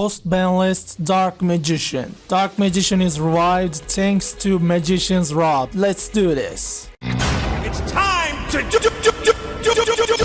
post-Banlist Dark Magician. Dark Magician is revived thanks to Magician's Robe. Let's do this. It's time to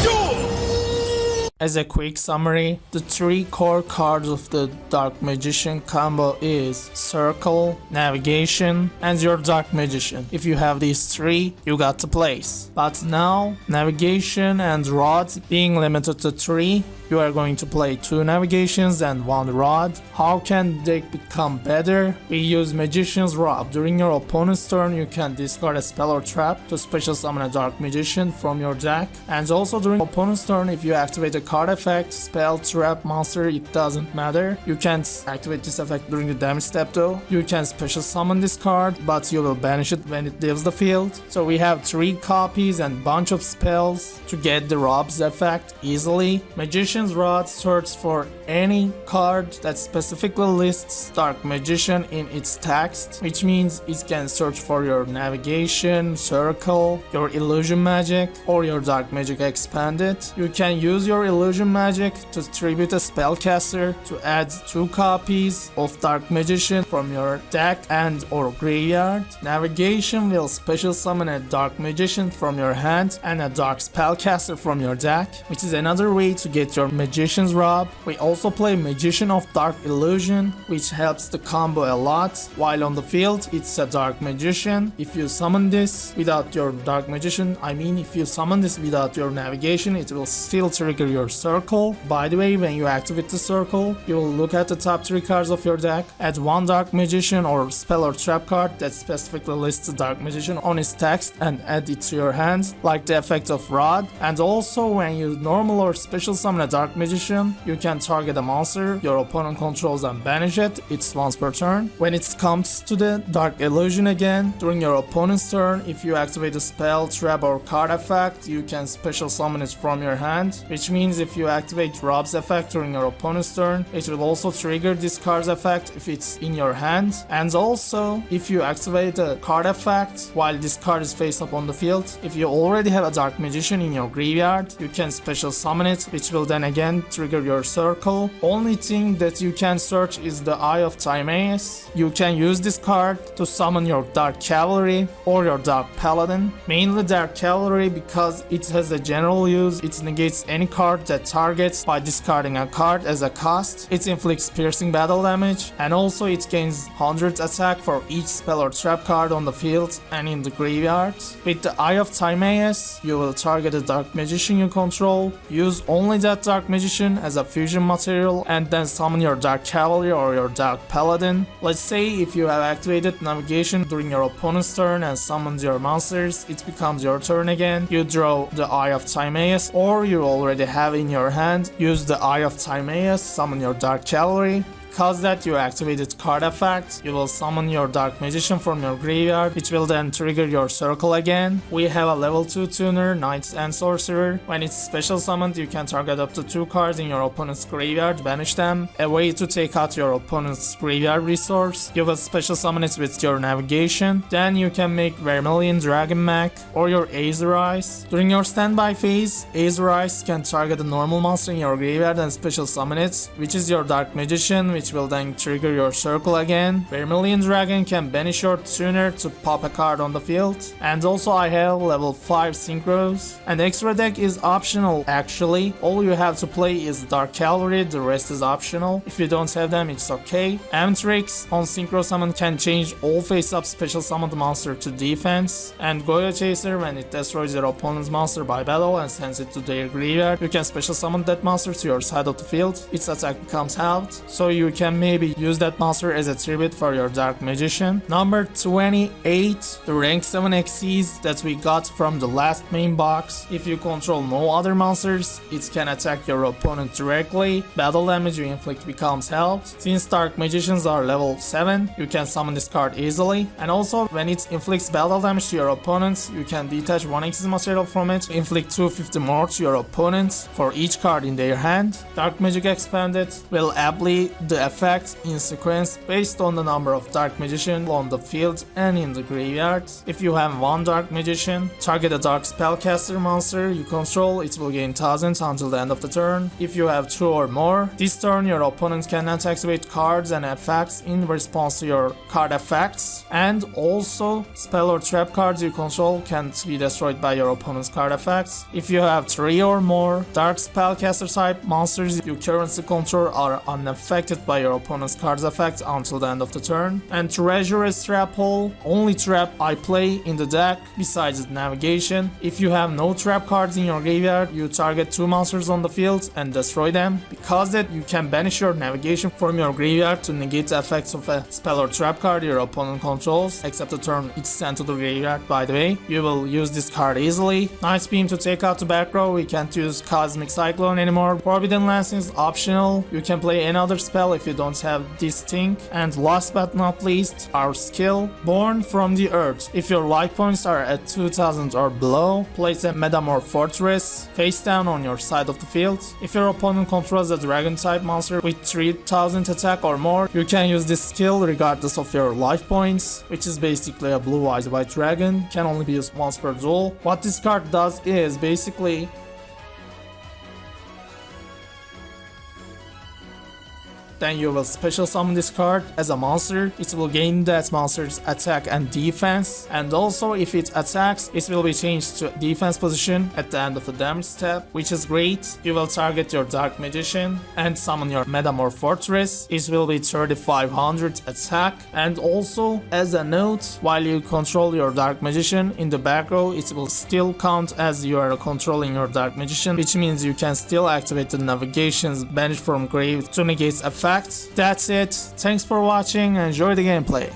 duel! As a quick summary, the three core cards of the Dark Magician combo is Circle, Navigation, and your Dark Magician. If you have these three, you got the place. But now, Navigation and Rod being limited to 3, you are going to play 2 Navigations and 1 Rod. How can they become better? We use Magician's Robe. During your opponent's turn, you can discard a spell or trap to special summon a Dark Magician from your deck. And also during opponent's turn, if you activate a card effect, spell, trap, monster, it doesn't matter. You can't activate this effect during the damage step though. You can special summon this card, but you will banish it when it leaves the field. So we have 3 copies and bunch of spells to get the Robe's effect easily. Magician's Rod searches for any card that specifically lists Dark Magician in its text, which means it can search for your Navigation, Circle, your Illusion Magic, or your Dark Magic Expanded. You can use your Illusion Magic to tribute a spellcaster to add 2 copies of Dark Magician from your deck and or graveyard. Navigation will special summon a Dark Magician from your hand and a Dark Spellcaster from your deck, which is another way to get your Magician's Robe. We also play Magician of Dark Illusion, which helps the combo a lot. While on the field, it's a Dark Magician. If you summon this without your Dark Magician, if you summon this without your Navigation, it will still trigger your Circle. By the way, when you activate the Circle, you will look at the top 3 cards of your deck, add 1 Dark Magician or spell or trap card that specifically lists the Dark Magician on its text and add it to your hand, like the effect of Rod. And also, when you normal or special summon a Dark Magician, you can target a monster your opponent controls and banish it. It's once per turn. When it comes to the Dark Illusion again, during your opponent's turn, if you activate a spell, trap or card effect, you can special summon it from your hand, which means if you activate Robe's effect during your opponent's turn, it will also trigger this card's effect if it's in your hand. And also, if you activate a card effect while this card is face up on the field, if you already have a Dark Magician in your graveyard, you can special summon it, which will then again trigger your Circle. Only thing that you can search is the Eye of Timaeus. You can use this card to summon your Dark Cavalry or your Dark Paladin. Mainly Dark Cavalry because it has a general use. It negates any card that targets by discarding a card as a cost. It inflicts piercing battle damage, and also it gains 100 attack for each spell or trap card on the field and in the graveyard. With the Eye of Timaeus, you will target a Dark Magician you control, use only that Dark Magician as a fusion material, and then summon your Dark Cavalry or your Dark Paladin. Let's say if you have activated Navigation during your opponent's turn and summoned your monsters, it becomes your turn again. You draw the Eye of Timaeus, or you already have in your hand, use the Eye of Timaeus, summon your Dark Cavalry. Because that you activated card effect, you will summon your Dark Magician from your graveyard, which will then trigger your Circle again. We have a level 2 tuner, Knights and Sorcerer. When it's special summoned, you can target up to 2 cards in your opponent's graveyard, banish them. A way to take out your opponent's graveyard resource. You will special summon it with your Navigation. Then you can make Vermilion Dragon Mech or your Aether Eyes. During your standby phase, Aether Eyes can target a normal monster in your graveyard and special summon it, which is your Dark Magician, which will then trigger your Circle again. Vermilion Dragon can banish your tuner to pop a card on the field. And also I have level 5 Synchros. And extra deck is optional actually. All you have to play is Dark Cavalry, the rest is optional. If you don't have them, it's okay. Amtrix on Synchro Summon can change all face-up special summoned monster to defense. And Goyo Chaser, when it destroys your opponent's monster by battle and sends it to their graveyard, you can special summon that monster to your side of the field. Its attack becomes halved, so you can maybe use that monster as a tribute for your Dark Magician. Number 28, the rank 7 XCs that we got from the last main box. If you control no other monsters, it can attack your opponent directly. Battle damage you inflict becomes halved. Since Dark Magicians are level 7, you can summon this card easily. And also, when it inflicts battle damage to your opponents, you can detach 1 XC material from it to inflict 250 more to your opponents for each card in their hand. Dark Magic Expanded will apply the the effects in sequence based on the number of Dark Magician on the field and in the graveyard. If you have one Dark Magician, target a Dark Spellcaster monster you control, it will gain 1000 until the end of the turn. If you have 2 or more, this turn your opponent cannot activate cards and effects in response to your card effects, and also spell or trap cards you control can't be destroyed by your opponent's card effects. If you have 3 or more Dark Spellcaster type monsters you currently control are unaffected by your opponent's card's effects until the end of the turn. And Treasurer's Trap Hole, only trap I play in the deck besides navigation. If you have no trap cards in your graveyard, you target 2 monsters on the field and destroy them. Because that, you can banish your navigation from your graveyard to negate the effects of a spell or trap card your opponent controls, except the turn it's sent to the graveyard, by the way. You will use this card easily. Nice Beam to take out the back row, we can't use Cosmic Cyclone anymore. Forbidden Lance is optional, you can play another spell if you don't have this thing. And last but not least, our skill, Born from the Earth. If your life points are at 2000 or below, place a Metamorph Fortress face down on your side of the field. If your opponent controls a dragon type monster with 3000 attack or more, you can use this skill regardless of your life points, which is basically a blue eyes white dragon, can only be used once per duel. What this card does is basically then you will special summon this card as a monster. It will gain that monster's attack and defense, and also if it attacks, it will be changed to defense position at the end of the damage step, which is great. You will target your Dark Magician and summon your Metamorph Fortress. It will be 3500 attack, and also as a note, while you control your Dark Magician in the back row, it will still count as you are controlling your Dark Magician, which means you can still activate the navigation's banish from grave to negate effect. That's it. Thanks for watching and enjoy the gameplay.